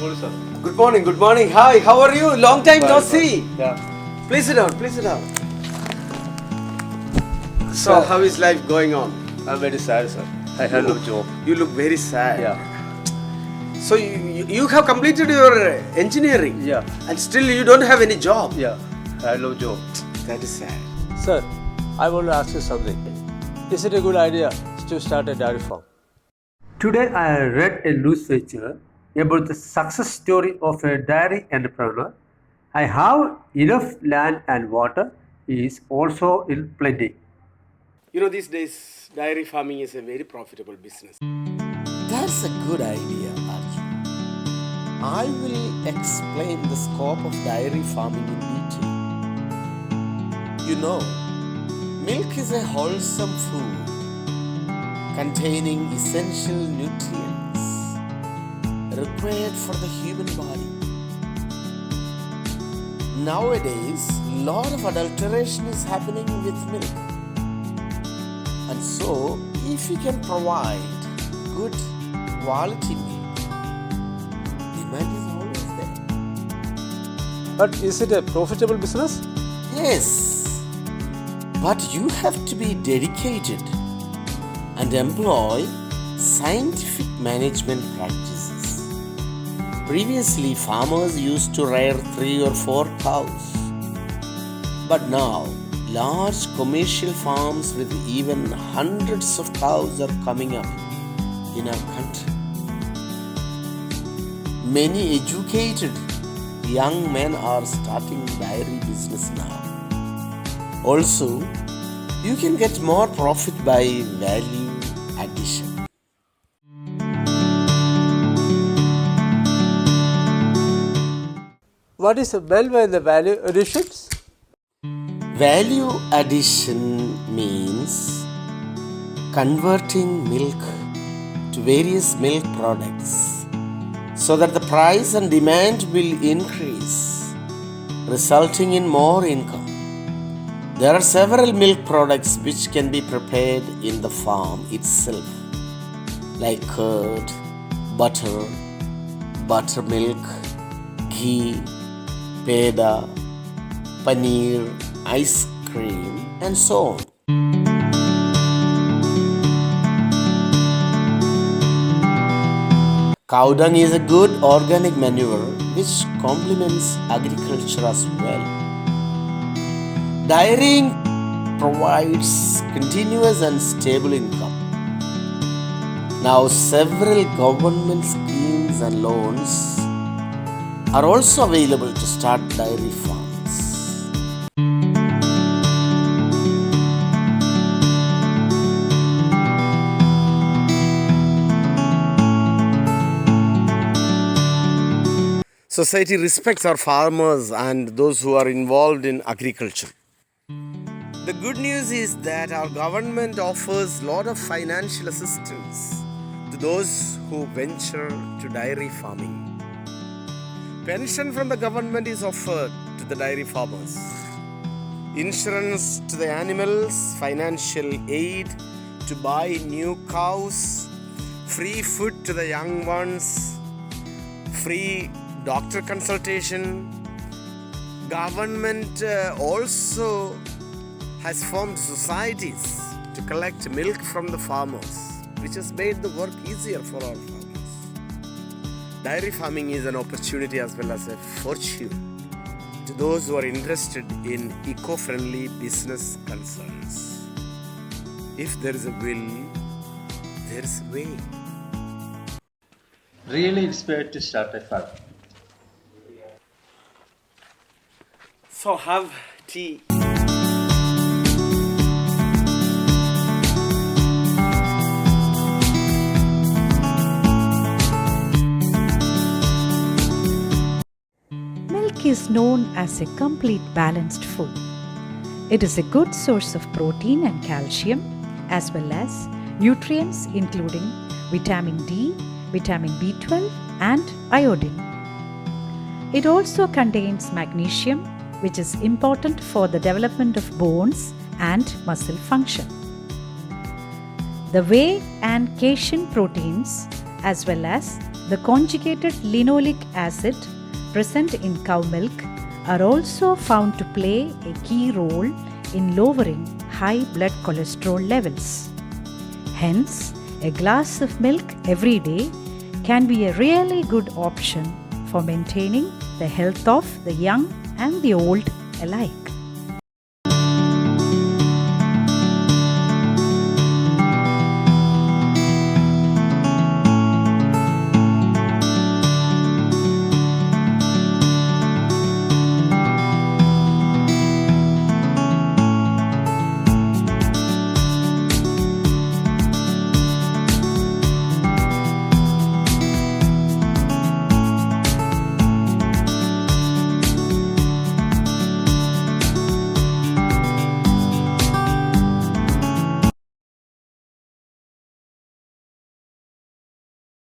morning, sir. Good morning, good morning. Hi, how are you? Long time no see. Yeah. Please sit down, please sit down. So, how is life going on? I'm very sad, sir. I had no job. You look very sad. Yeah. So, you have completed your engineering. Yeah. And still you don't have any job. Yeah. I had no job. That is sad. Sir, I want to ask you something. Is it a good idea to start a dairy farm? Today I read a newspaper about the success story of a dairy entrepreneur. I have enough land and water is also in plenty. You know, these days, dairy farming is a very profitable business. That's a good idea, Arjun. I will explain the scope of dairy farming in detail. You know, milk is a wholesome food containing essential nutrients required for the human body. Nowadays, a lot of adulteration is happening with milk. And so, if we can provide good quality milk, demand is always there. But is it a profitable business? Yes, but you have to be dedicated and employ scientific management practices. Previously, farmers used to rear 3 or 4 cows, but now large commercial farms with even hundreds of cows are coming up in our country. Many educated young men are starting dairy business now. Also, you can get more profit by value addition. What is the value additions? Value addition means converting milk to various milk products so that the price and demand will increase, resulting in more income. There are several milk products which can be prepared in the farm itself, like curd, butter, buttermilk, ghee, peda, paneer, ice cream, and so on. Cow dung is a good organic manure which complements agriculture as well. Dairying provides continuous and stable income. Now, several government schemes and loans are also available to start dairy farms. Society respects our farmers and those who are involved in agriculture. The good news is that our government offers a lot of financial assistance to those who venture to dairy farming. Pension from the government is offered to the dairy farmers. Insurance to the animals, financial aid to buy new cows, free food to the young ones, free doctor consultation. Government also has formed societies to collect milk from the farmers, which has made the work easier for our farmers. Dairy farming is an opportunity as well as a fortune to those who are interested in eco-friendly business concerns. If there is a will, there is a way. Really inspired to start a farm. So have tea. Milk is known as a complete balanced food. It is a good source of protein and calcium as well as nutrients including vitamin D, vitamin B12 and iodine. It also contains magnesium, which is important for the development of bones and muscle function. The whey and casein proteins as well as The conjugated linoleic acid present in cow milk are also found to play a key role in lowering high blood cholesterol levels. Hence, a glass of milk every day can be a really good option for maintaining the health of the young and the old alike.